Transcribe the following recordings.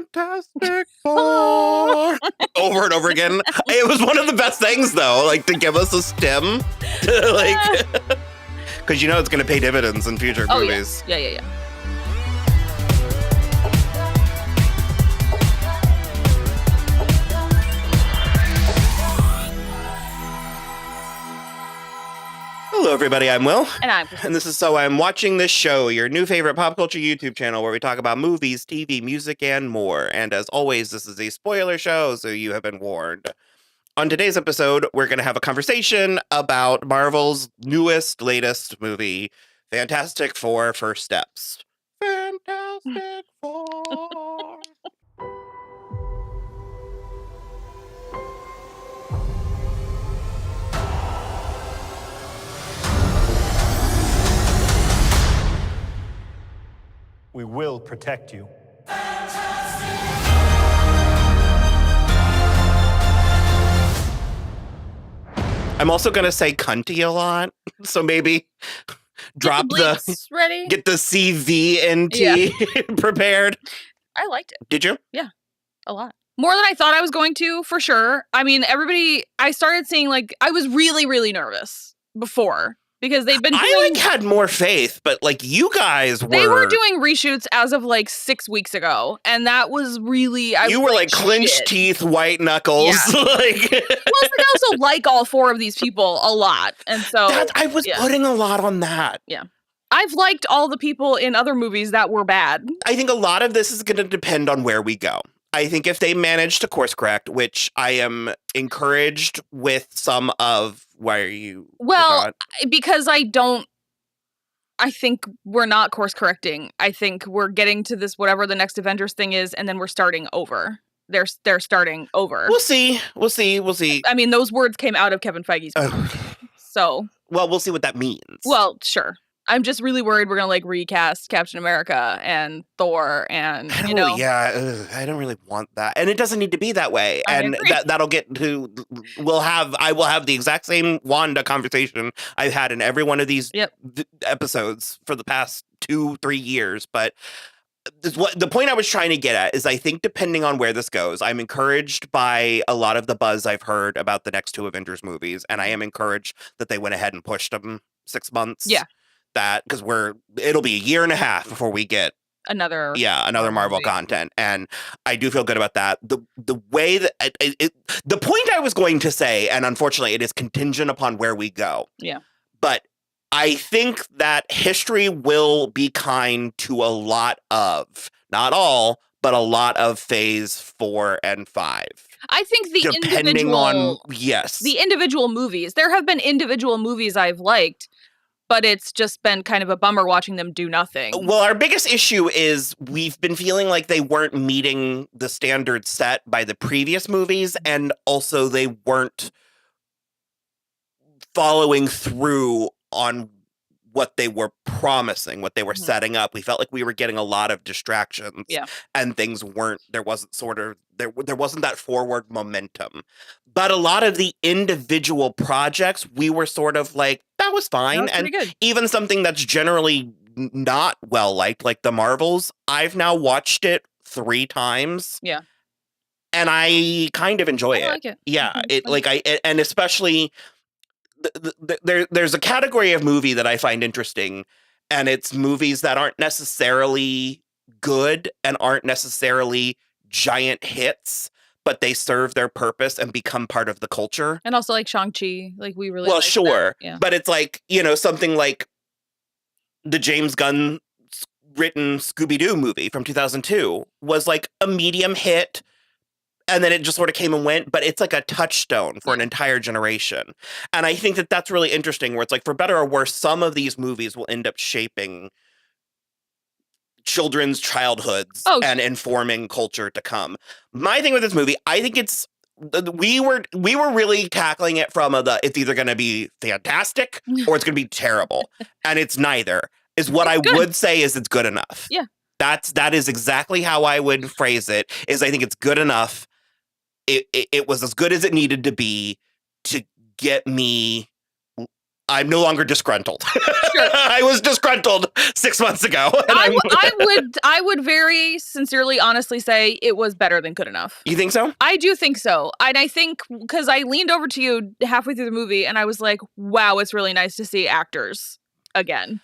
Fantastic Four over and over again. It was one of the best things, though, like to give us a stem, like, because it's going to pay dividends in future movies. Yeah. Hello, everybody. I'm Will. And I'm Christine. And this is So I'm Watching This Show, your new favorite pop culture YouTube channel where we talk about movies, TV, music, and more. And as always, this is a spoiler show, so you have been warned. On today's episode, we're going to have a conversation about Marvel's latest movie, Fantastic Four: First Steps. Fantastic Four. We will protect you. I'm also going to say cunty a lot, so maybe drop ready. Get the CVNT prepared. I liked it. Did you? Yeah, a lot. More than I thought I was going to, for sure. I mean, I started seeing, I was really, really nervous before. Because they've been doing... I had more faith, but you guys were... They were doing reshoots as of 6 weeks ago, and that was really... You were clenched teeth, white knuckles. Yeah. I also like all four of these people a lot, and so... I was putting a lot on that. Yeah. I've liked all the people in other movies that were bad. I think a lot of this is going to depend on where we go. I think if they manage to course correct, which I am encouraged with some of... Why are you... Well, because I think we're not course correcting. I think we're getting to this, whatever the next Avengers thing is, and then we're starting over. They're starting over. We'll see. I mean, those words came out of Kevin Feige's mouth. So... Well, we'll see what that means. Well, sure. I'm just really worried we're going to recast Captain America and Thor and, I don't really want that. And it doesn't need to be that way. And that'll get to, I will have the exact same Wanda conversation I've had in every one of these episodes for the past 2-3 years. But the point I was trying to get at is I think depending on where this goes, I'm encouraged by a lot of the buzz I've heard about the next 2 Avengers movies. And I am encouraged that they went ahead and pushed them 6 months. Yeah. That because it'll be a year and a half before we get another Marvel content, and I do feel good about that. The way that the point I was going to say, and unfortunately it is contingent upon where we go. Yeah, but I think that history will be kind to a lot of, not all, but a lot of Phase 4 and 5. I think the individual movies. There have been individual movies I've liked. But it's just been kind of a bummer watching them do nothing. Well, our biggest issue is we've been feeling like they weren't meeting the standards set by the previous movies, and also they weren't following through on what they were promising, what they were setting up. We felt like we were getting a lot of distractions, and things weren't. There wasn't there wasn't that forward momentum. But a lot of the individual projects, we were sort of like, that was fine. That was good. Even something that's generally not well liked, like the Marvels, I've now watched it 3 times. Yeah. And I kind of enjoy it. I like it. Yeah. And especially there's a category of movie that I find interesting, and it's movies that aren't necessarily good and aren't necessarily giant hits, but they serve their purpose and become part of the culture. And also Shang-Chi, we really well, sure. Yeah. But it's something like the James Gunn written Scooby-Doo movie from 2002 was a medium hit, and then it just sort of came and went, but it's a touchstone for an entire generation. And I think that that's really interesting, where it's for better or worse, some of these movies will end up shaping children's childhoods and informing culture to come. My thing with this movie, I think we were really tackling it from it's either going to be fantastic or it's going to be terrible, and it's neither. Is what I would say is it's good enough. Yeah, that is exactly how I would phrase it. Is I think it's good enough. It was as good as it needed to be to get me I'm no longer disgruntled. Sure. I was disgruntled 6 months ago. I would very sincerely, honestly say it was better than good enough. You think so? I do think so. And I think because I leaned over to you halfway through the movie and I was like, wow, it's really nice to see actors again.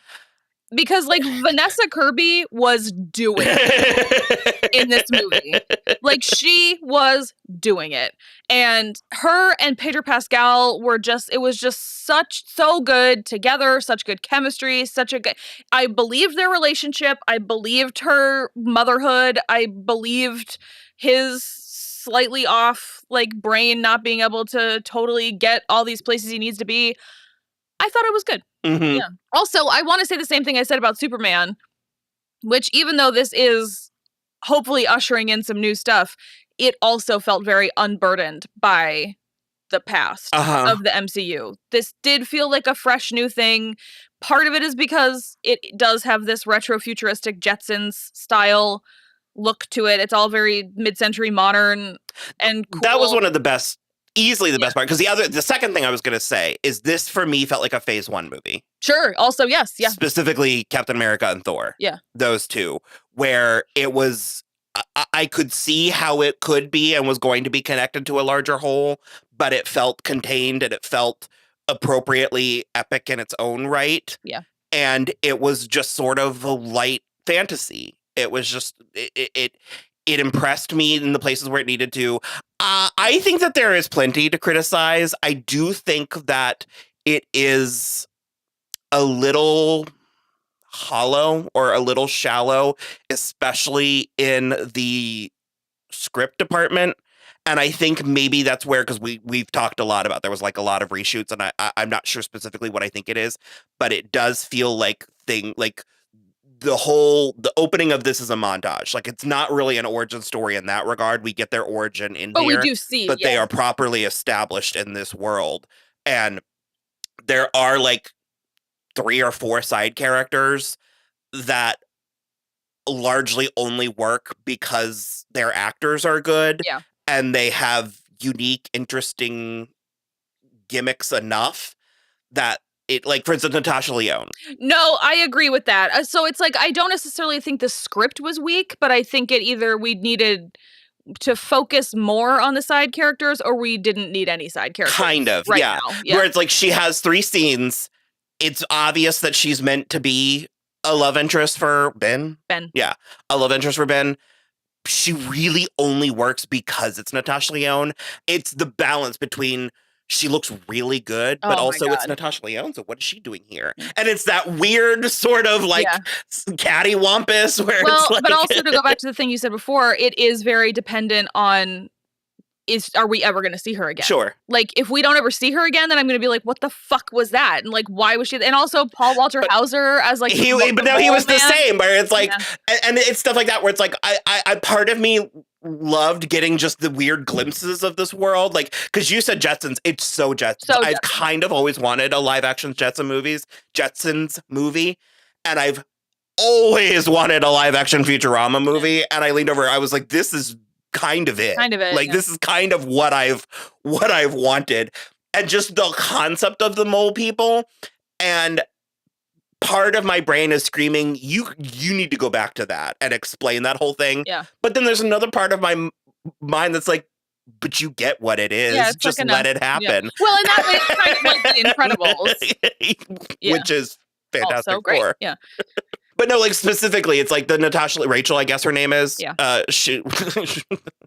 Because, like, Vanessa Kirby was doing it in this movie. Like, she was doing it. And her and Pedro Pascal were just, it was just so good together, such good chemistry, I believed their relationship. I believed her motherhood. I believed his slightly off, like, brain not being able to totally get all these places he needs to be. I thought it was good. Mm-hmm. Yeah. Also, I want to say the same thing I said about Superman, which even though this is hopefully ushering in some new stuff, it also felt very unburdened by the past of the MCU. This did feel like a fresh new thing. Part of it is because it does have this retro futuristic Jetsons style look to it. It's all very mid-century modern and cool. That was one of the best. Easily the best part, because the second thing I was going to say is this for me felt like a Phase 1 movie. Sure. Also, yes. Yeah. Specifically Captain America and Thor. Yeah. Those two, where it was, I could see how it could be and was going to be connected to a larger whole, but it felt contained and it felt appropriately epic in its own right. Yeah. And it was just sort of a light fantasy. It was just, it impressed me in the places where it needed to. I think that there is plenty to criticize. I do think that it is a little hollow or a little shallow, especially in the script department. And I think maybe that's where, because we've talked a lot about, there was like a lot of reshoots, and I'm not sure specifically what I think it is, but it does feel like the opening of this is a montage. Like, it's not really an origin story in that regard. We get their origin in here. But we do see, but they are properly established in this world. And there are like 3 or 4 side characters that largely only work because their actors are good. Yeah. And they have unique, interesting gimmicks enough that it, like, for instance, Natasha Lyonne. No, I agree with that. So it's like, I don't necessarily think the script was weak, but I think it either we needed to focus more on the side characters or we didn't need any side characters. Kind of, right yeah. now. Yeah. Where it's like she has 3 scenes. It's obvious that she's meant to be a love interest for Ben. Yeah, a love interest for Ben. She really only works because it's Natasha Lyonne. It's the balance between she looks really good, but also it's Natasha Lyonne, so what is she doing here? And it's that weird sort of like cattywampus where it's like... But also to go back to the thing you said before, it is very dependent on are we ever going to see her again? Sure. Like, if we don't ever see her again, then I'm going to be like, what the fuck was that? And like, why was she? And also Paul Walter Hauser as like, he was the same, where it's like, and it's stuff like that where it's like, I part of me loved getting just the weird glimpses of this world, like, because you said Jetsons, it's so Jetsons. I've kind of always wanted a live action Jetsons movie, and I've always wanted a live action Futurama movie, and I leaned over, I was like, this is kind of it. Like, this is kind of what I've wanted. And just the concept of the mole people. And part of my brain is screaming, you need to go back to that and explain that whole thing. Yeah. But then there's another part of my mind that's like, but you get what it is. Yeah, just like let it happen. Yeah. Well, in that way, it's kind of like The Incredibles. Which is Fantastic also great. Four. Yeah. But no, like, specifically, it's like the Rachel, I guess her name is. Yeah.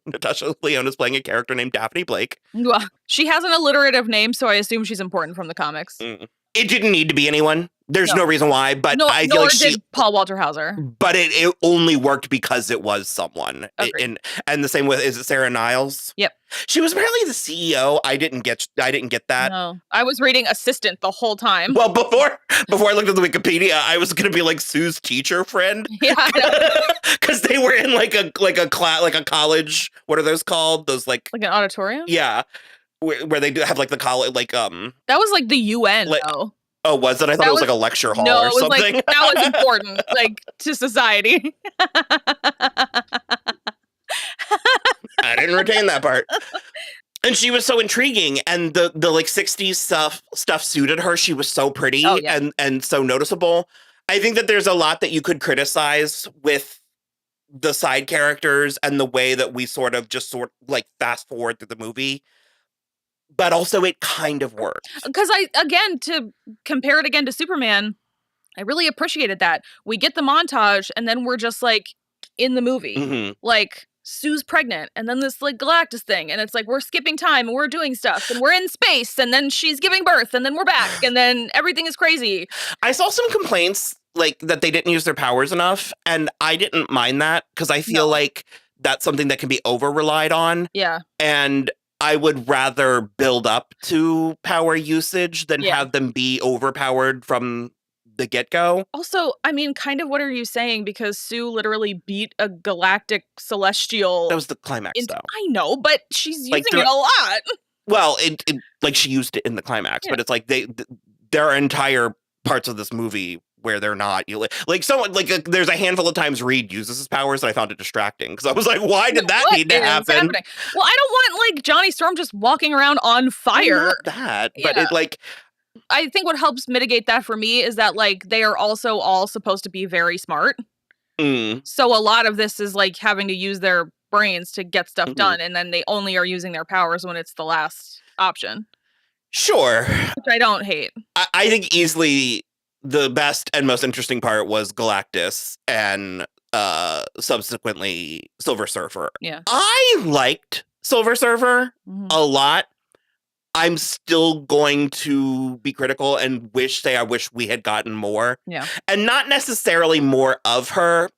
Natasha Lyonne is playing a character named Daphne Blake. Well, she has an alliterative name, so I assume she's important from the comics. It didn't need to be anyone. There's no reason why, but I feel like did Paul Walter Hauser. But it only worked because it was someone. And the same with, is it Sarah Niles? Yep. She was apparently the CEO. I didn't get that. No, I was reading assistant the whole time. Well, before I looked at the Wikipedia, I was gonna be like Sue's teacher friend. Yeah, because they were in like a college. What are those called? Those like an auditorium. Yeah, where they do have like the college that was like the UN though. Oh, was it? I thought it was like a lecture hall or something. Like, that was important, like, to society. I didn't retain that part. And she was so intriguing, and the like 60s stuff suited her. She was so pretty and so noticeable. I think that there's a lot that you could criticize with the side characters and the way that we sort of like fast forward through the movie. But also it kind of worked. Because to compare it again to Superman, I really appreciated that. We get the montage and then we're just like in the movie. Mm-hmm. Like Sue's pregnant and then this like Galactus thing. And it's like we're skipping time and we're doing stuff and we're in space and then she's giving birth and then we're back and then everything is crazy. I saw some complaints like that they didn't use their powers enough. And I didn't mind that because I feel like that's something that can be over relied on. Yeah. And I would rather build up to power usage than have them be overpowered from the get-go. Also, I mean, kind of what are you saying? Because Sue literally beat a galactic celestial. That was the climax, though. I know, but she's using it a lot. Well, it like she used it in the climax, but it's like there are entire parts of this movie where they're not. Like someone there's a handful of times Reed uses his powers and I found it distracting because I was like, why did that need to happen? Happening? Well, I don't want like Johnny Storm just walking around on fire. Not that, but it like. I think what helps mitigate that for me is that like they are also all supposed to be very smart. So a lot of this is like having to use their brains to get stuff done, and then they only are using their powers when it's the last option. Sure. Which I don't hate. I think easily the best and most interesting part was Galactus and subsequently Silver Surfer. Yeah. I liked Silver Surfer a lot. I'm still going to be critical and I wish we had gotten more. Yeah. And not necessarily more of her,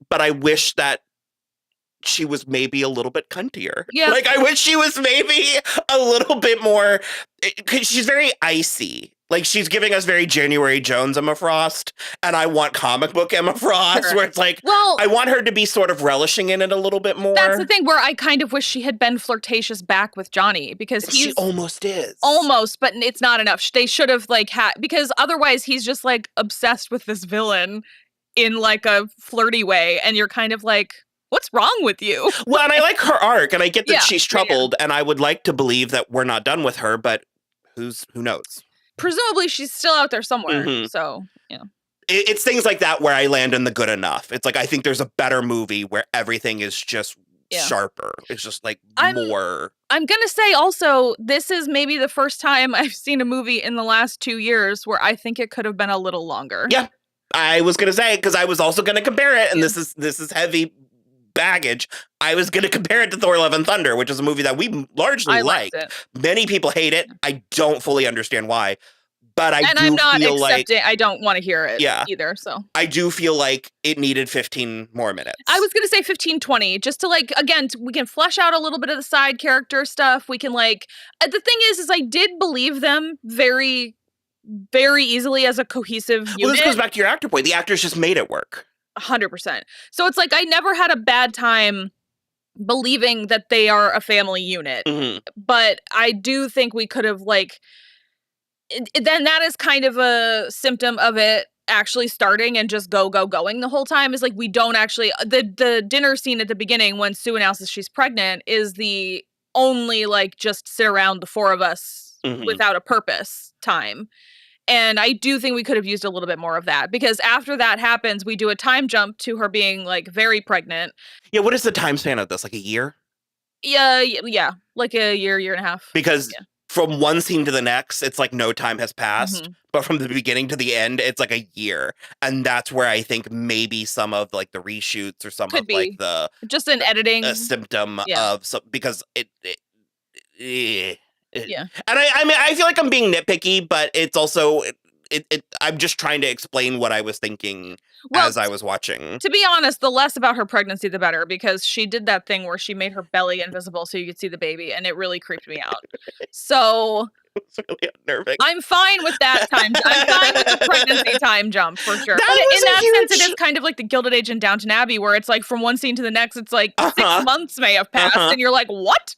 but I wish that she was maybe a little bit cuntier. Yeah. Like, I wish she was maybe a little bit more, because she's very icy. Like, she's giving us very January Jones Emma Frost, and I want comic book Emma Frost, where it's like, well, I want her to be sort of relishing in it a little bit more. That's the thing, where I kind of wish she had been flirtatious back with Johnny, because she almost is. Almost, but it's not enough. They should have, like, because otherwise he's just, like, obsessed with this villain in, like, a flirty way, and you're kind of like, what's wrong with you? Well, and I like her arc, and I get that she's troubled, and I would like to believe that we're not done with her, but who knows? Presumably she's still out there somewhere, so, yeah. It's things like that where I land in the good enough. It's like, I think there's a better movie where everything is just sharper. It's just, like, more... I'm gonna say also, this is maybe the first time I've seen a movie in the last 2 years where I think it could have been a little longer. Yeah, I was gonna say, because I was also gonna compare it, and this is heavy baggage. I was going to compare it to Thor: Love and Thunder, which is a movie that we largely like. Many people hate it. I don't fully understand why, but I'm not accepting. I don't want to hear it either. So I do feel like it needed 15 more minutes. I was going to say 15, 20, just to like, again, we can flesh out a little bit of the side character stuff. We can like, the thing is I did believe them very, very easily as a cohesive unit. Well, this goes back to your actor point. The actors just made it work. 100%. So it's like, I never had a bad time believing that they are a family unit, but I do think we could have like, then that is kind of a symptom of it actually starting and just going the whole time, is like, we don't actually, the dinner scene at the beginning when Sue announces she's pregnant is the only like just sit around the four of us without a purpose time. And I do think we could have used a little bit more of that, because after that happens, we do a time jump to her being like very pregnant. Yeah. What is the time span of this? Like a year? Yeah. Like a year and a half. Because from one scene to the next, it's like no time has passed. But from the beginning to the end, it's like a year. And that's where I think maybe some of like the reshoots or some of like the... Just an editing. A symptom of... because yeah. And I mean, I feel like I'm being nitpicky, but it's also, I'm just trying to explain what I was thinking as I was watching. To be honest, the less about her pregnancy, the better, because she did that thing where she made her belly invisible so you could see the baby, and it really creeped me out. So... It's really unnerving. I'm fine with that time. I'm fine with the pregnancy time jump, for sure. But in that sense, it is kind of like the Gilded Age in Downton Abbey, where it's like from one scene to the next, it's like 6 months may have passed, and you're like, what?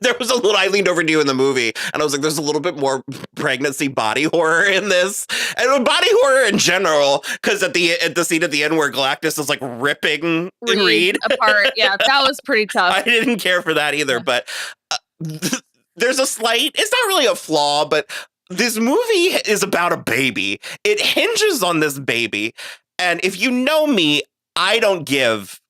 There was a little, I leaned over to you in the movie and I was like, there's a little bit more pregnancy body horror in this, and body horror in general, because at the scene at the end where Galactus is like ripping Reed apart. Yeah, that was pretty tough. I didn't care for that either, but there's a slight, it's not really a flaw, but this movie is about a baby. It hinges on this baby. And if you know me, I don't give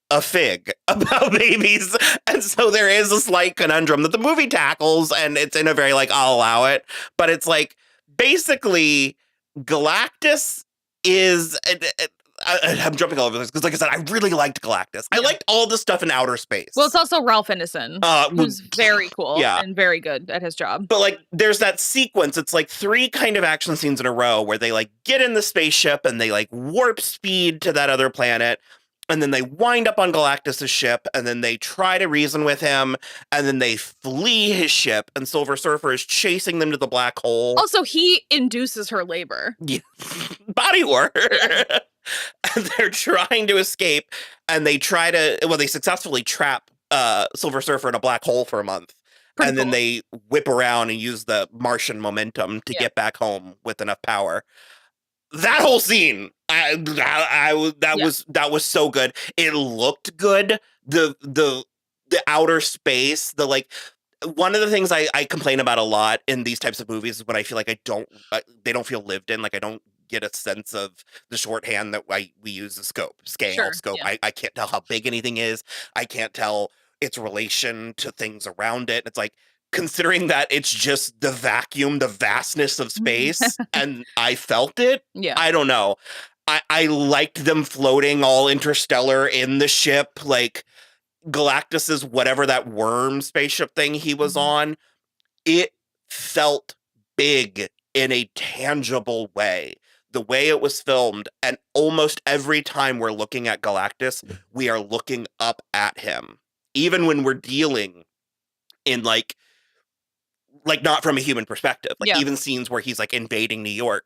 a fig about babies. And so there is a slight conundrum that the movie tackles, and it's in a very like, I'll allow it. But it's like, basically, Galactus is... I'm jumping all over this because, like I said, I really liked Galactus. I liked all the stuff in outer space. Well, it's also Ralph Ineson, who's very cool and very good at his job. But, like, there's that sequence. It's, like, 3 kind of action scenes in a row where they, like, get in the spaceship and they, like, warp speed to that other planet. And then they wind up on Galactus's ship, and then they try to reason with him, and then they flee his ship, and Silver Surfer is chasing them to the black hole. Also, he induces her labor. Yeah. Body horror. Yeah. And they're trying to escape, and they they successfully trap Silver Surfer in a black hole for a month. Pretty cool. Then they whip around and use the Martian momentum to get back home with enough power. That whole scene, that was so good. It looked good. The outer space, one of the things I complain about a lot in these types of movies is when I feel like they don't feel lived in. Like, I don't get a sense of the shorthand that we use, the scale. Yeah. I can't tell how big anything is. I can't tell its relation to things around it. It's like, considering that it's just the vacuum, the vastness of space, and I felt it. Yeah. I don't know. I liked them floating all interstellar in the ship, like Galactus's whatever that worm spaceship thing he was on. It felt big in a tangible way. The way it was filmed, and almost every time we're looking at Galactus, we are looking up at him. Even when we're dealing in like not from a human perspective, even scenes where he's like invading New York,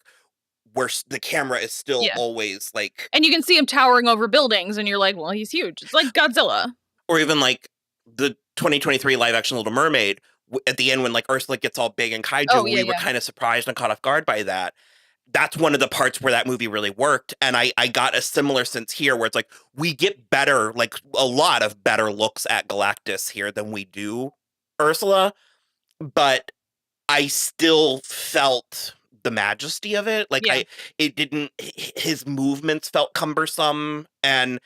where the camera is still always like, and you can see him towering over buildings, and you're like, well, he's huge. It's like Godzilla. Or even like the 2023 live action Little Mermaid at the end when like Ursula gets all big and kaiju, we were kind of surprised and caught off guard by that. That's one of the parts where that movie really worked. And I got a similar sense here where it's like, we get better, like a lot of better looks at Galactus here than we do Ursula. But I still felt the majesty of it. Like his movements felt cumbersome. And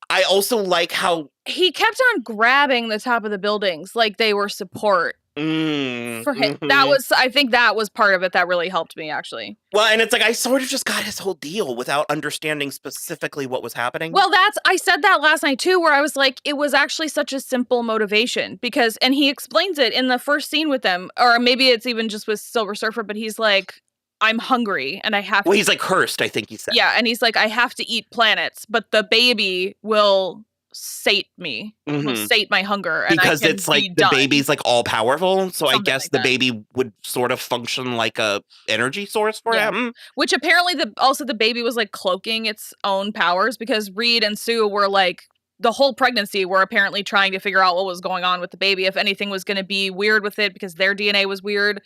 I also like how he kept on grabbing the top of the buildings like they were support. For him. I think that was part of it that really helped me, actually. Well, and it's like, I sort of just got his whole deal without understanding specifically what was happening. Well, I said that last night too, where I was like, it was actually such a simple motivation and he explains it in the first scene with them, or maybe it's even just with Silver Surfer, but he's like, I'm hungry and I have to. Well, he's like cursed, I think he said. Yeah, and he's like, I have to eat planets, but the baby will sate me, will sate my hunger, and because it's like the baby's like all powerful, so something I guess like the baby would sort of function like a energy source for him. Which apparently the baby was like cloaking its own powers, because Reed and Sue were like the whole pregnancy were apparently trying to figure out what was going on with the baby, if anything was going to be weird with it because their DNA was weird.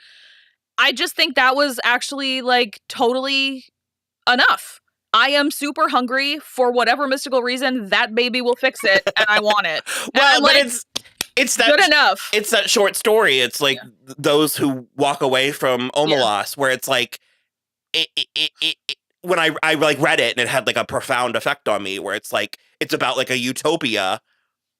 I just think that was actually like totally enough. I am super hungry for whatever mystical reason. That baby will fix it, and I want it. Well, but like, it's that good enough. It's that short story. It's like those who walk away from Omelas, where it's like when I like read it and it had like a profound effect on me. Where it's like it's about like a utopia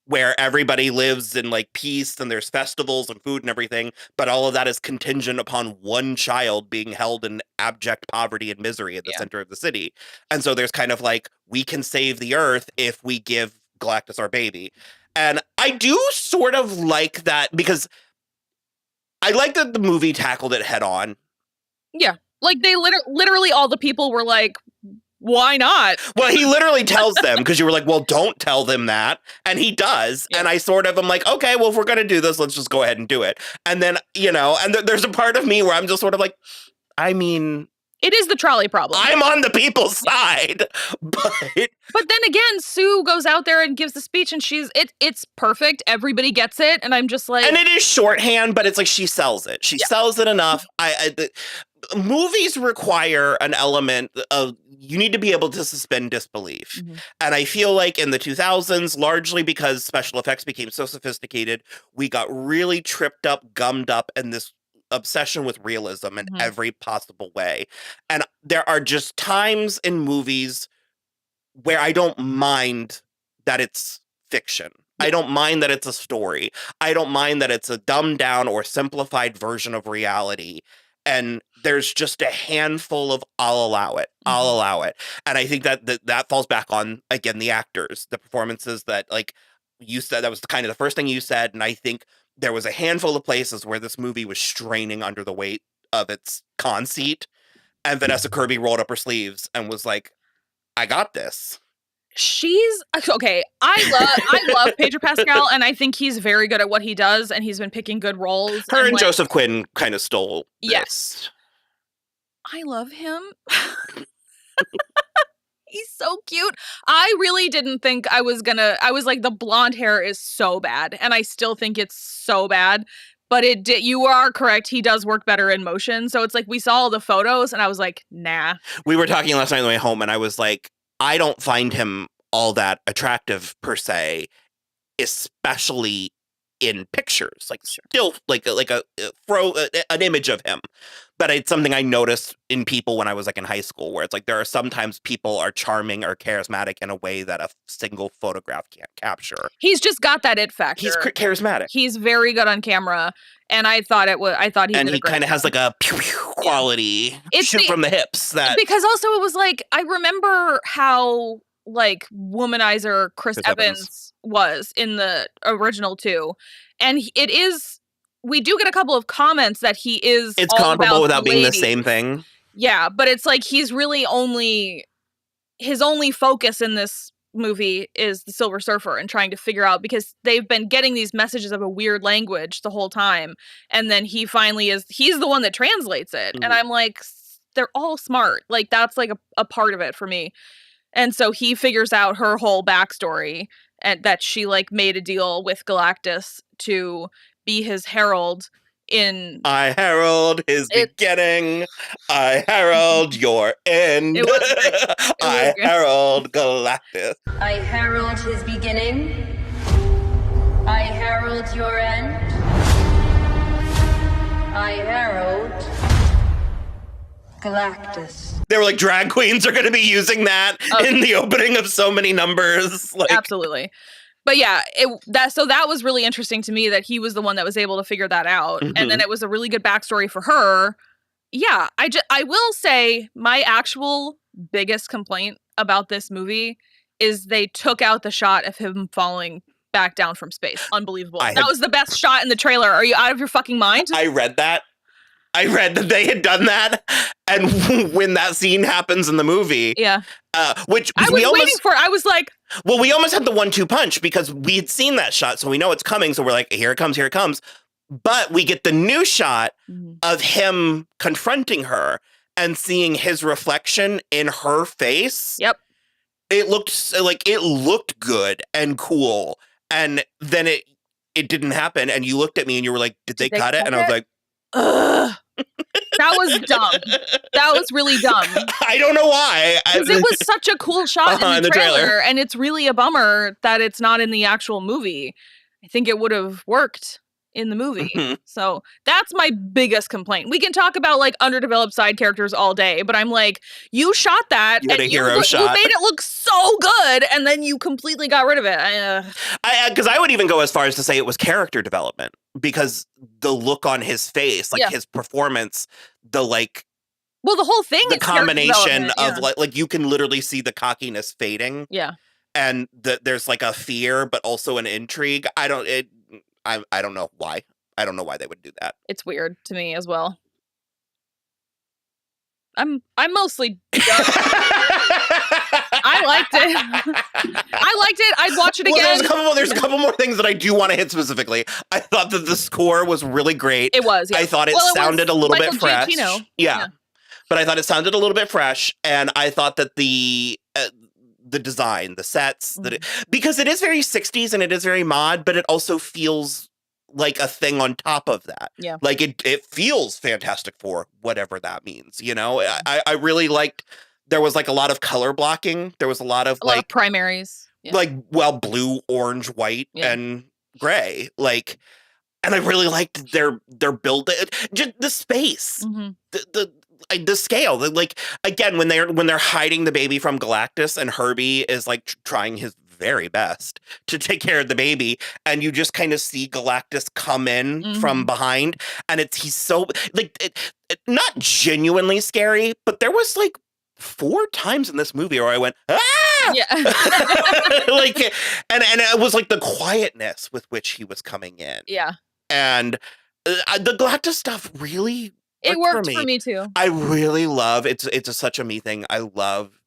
where everybody lives in like peace and there's festivals and food and everything, but all of that is contingent upon one child being held in abject poverty and misery at the center of the city. And so there's kind of like, we can save the earth if we give Galactus our baby. And I do sort of like that, because I like that the movie tackled it head on. Yeah. Like they literally all the people were like, why not? Well, he literally tells them, because you were like, well, don't tell them that. And he does. Yeah. And I sort of am like, okay, well, if we're going to do this, let's just go ahead and do it. And then, and there's a part of me where I'm just sort of like, I mean, It is the trolley problem. I'm on the people's side. But then again, Sue goes out there and gives the speech and it's perfect. Everybody gets it. And I'm just like. And it is shorthand, but it's like she sells it. She sells it enough. Movies require an element of you need to be able to suspend disbelief. Mm-hmm. And I feel like in the 2000s, largely because special effects became so sophisticated, we got really tripped up, gummed up in this obsession with realism in every possible way. And there are just times in movies where I don't mind that it's fiction. I don't mind that it's a story. I don't mind that it's a dumbed down or simplified version of reality. And there's just a handful of I'll allow it. I'll allow it. And I think that falls back on, again, the actors, the performances that, like you said, that was kind of the first thing you said. And I think there was a handful of places where this movie was straining under the weight of its conceit. And Vanessa Kirby rolled up her sleeves and was like, I got this. She's okay. I love Pedro Pascal, and I think he's very good at what he does, and he's been picking good roles. Her and Joseph Quinn kind of stole this. Yes. I love him. He's so cute. I really didn't think I was like, the blonde hair is so bad, and I still think it's so bad. But you are correct. He does work better in motion. So it's like we saw all the photos, and I was like, nah. We were talking last night on the way home, and I was like, I don't find him all that attractive per se, especially in pictures. Like still like an image of him. But it's something I noticed in people when I was like in high school, where it's like there are sometimes people are charming or charismatic in a way that a single photograph can't capture. He's just got that it factor. He's charismatic. He's very good on camera, and I thought he and he kind of has like a pew pew quality, shoot from the hips. Because also it was like I remember how like womanizer Chris Evans was in the original too, and it is. We do get a couple of comments that he is. It's comparable without being the same thing. Yeah, but it's like he's really his only focus in this movie is the Silver Surfer and trying to figure out, because they've been getting these messages of a weird language the whole time, and then he finally he's the one that translates it, and I'm like, they're all smart. Like that's like a part of it for me, and so he figures out her whole backstory and that she like made a deal with Galactus to be his herald in. I herald his beginning. I herald your end. It was great. I herald Galactus. I herald his beginning. I herald your end. I herald Galactus. They were like, drag queens are going to be using that in the opening of so many numbers. Like, absolutely. But yeah, that was really interesting to me that he was the one that was able to figure that out. And then it was a really good backstory for her. Yeah, I will say my actual biggest complaint about this movie is they took out the shot of him falling back down from space. Unbelievable. That was the best shot in the trailer. Are you out of your fucking mind? I read that they had done that, and when that scene happens in the movie, which I was waiting for. I was like, well, we almost had the 1-2 punch because we had seen that shot, so we know it's coming. So we're like, here it comes. But we get the new shot of him confronting her and seeing his reflection in her face. Yep, it looked good and cool, and then it didn't happen. And you looked at me and you were like, did they cut it? And I was like, ugh. That was dumb. That was really dumb. I don't know why. Because it was such a cool shot in the trailer, and it's really a bummer that it's not in the actual movie. I think it would have worked in the movie. So that's my biggest complaint. We can talk about like underdeveloped side characters all day, but I'm like, you shot that and you made it look so good, and then you completely got rid of it. Because I would even go as far as to say it was character development, because the look on his face, like his performance, the whole thing, the combination of like you can literally see the cockiness fading. Yeah. And there's like a fear, but also an intrigue. I don't know why. I don't know why they would do that. It's weird to me as well. I'm mostly done. I liked it. I'd watch it again. There's a couple more things that I do want to hit specifically. I thought that the score was really great. It was. Yeah. I thought it sounded a little bit fresh. Yeah. but I thought it sounded a little bit fresh, and I thought that the design, the sets, because it is very 60s and it is very mod, but it also feels like a thing on top of that. Yeah. Like it feels Fantastic Four, whatever that means, you know? I really liked, there was like a lot of color blocking. There was a lot of primaries. Yeah. Like, well, blue, orange, white, and gray. Like, and I really liked their build, just the space, the scale. Like, again, when they're hiding the baby from Galactus, and Herbie is like trying his very best to take care of the baby, and you just kind of see Galactus come in from behind, and he's so like not genuinely scary, but there was like 4 times in this movie where I went, ah! Yeah. Like, and it was like the quietness with which he was coming in. Yeah. And the Galactus stuff really worked for me too. I really love it's such a me thing. I love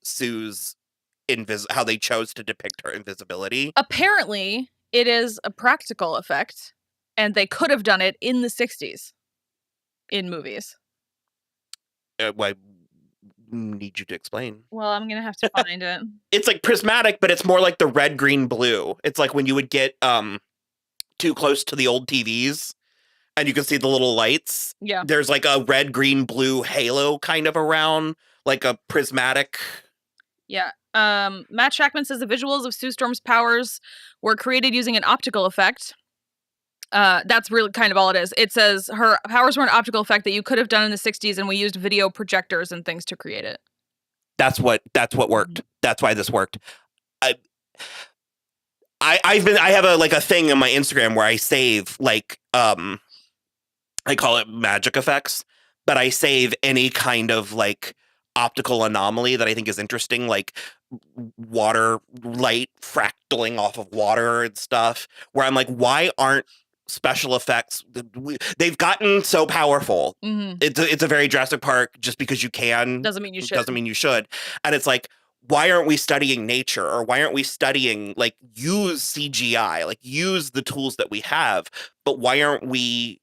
Sue's how they chose to depict her invisibility. Apparently, it is a practical effect, and they could have done it in the 60s in movies. I need you to explain. Well, I'm gonna have to find it. It's like prismatic, but it's more like the red, green, blue. It's like when you would get too close to the old TVs and you can see the little lights. Yeah. There's like a red, green, blue halo kind of around, like a prismatic. Yeah. Matt Shackman says the visuals of Sue Storm's powers were created using an optical effect. That's really kind of all it is. It says her powers were an optical effect that you could have done in the 60s, and we used video projectors and things to create it. That's what worked. That's why this worked. I have a thing on my Instagram where I save like I call it magic effects, but I save any kind of like optical anomaly that I think is interesting, like water light fractaling off of water and stuff, where I'm like, why aren't special effects, they've gotten so powerful. It's a very Jurassic Park, just because you can doesn't mean you should. And it's like, why aren't we studying nature, or why aren't we studying, like, use CGI, like use the tools that we have, but why aren't we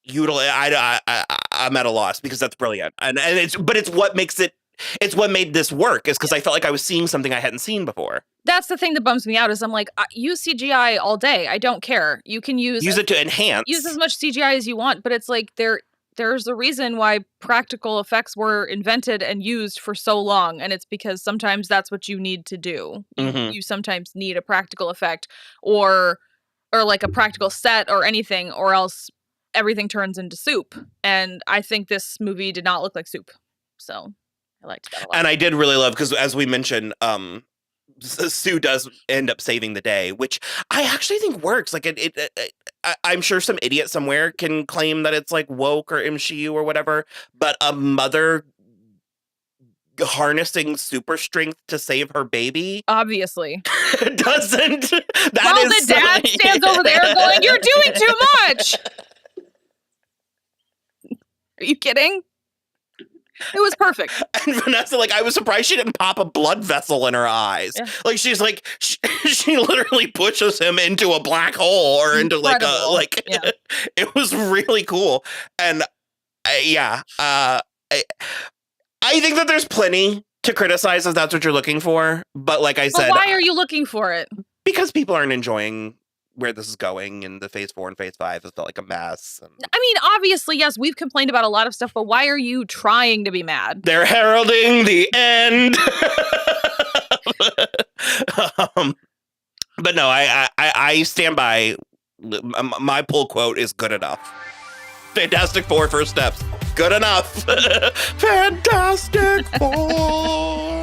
utilize? I'm at a loss, because that's brilliant, and it's what makes it. It's what made this work, is because I felt like I was seeing something I hadn't seen before. That's the thing that bums me out, is I'm like, use CGI all day. I don't care. You can use it to enhance. Use as much CGI as you want, but it's like there's a reason why practical effects were invented and used for so long, and it's because sometimes that's what you need to do. You sometimes need a practical effect or like a practical set or anything, or else everything turns into soup. And I think this movie did not look like soup. So I liked that a lot. And I did really love, because as we mentioned, Sue does end up saving the day, which I actually think works. Like I'm sure some idiot somewhere can claim that it's like woke or MCU or whatever, but a mother harnessing super strength to save her baby, obviously, doesn't. The dad stands over there going, "You're doing too much." Are you kidding? It was perfect. And Vanessa, like, I was surprised she didn't pop a blood vessel in her eyes. Yeah. Like, she's like, she literally pushes him into a black hole, or into it was really cool. And I think that there's plenty to criticize if that's what you're looking for. But like I said, why are you looking for it? Because people aren't enjoying where this is going, and the phase 4 and phase 5 has felt like a mess. I mean, obviously, yes, we've complained about a lot of stuff, but why are you trying to be mad? They're heralding the end. But no, I stand by. My pull quote is good enough. Fantastic Four first steps. Good enough. Fantastic Four.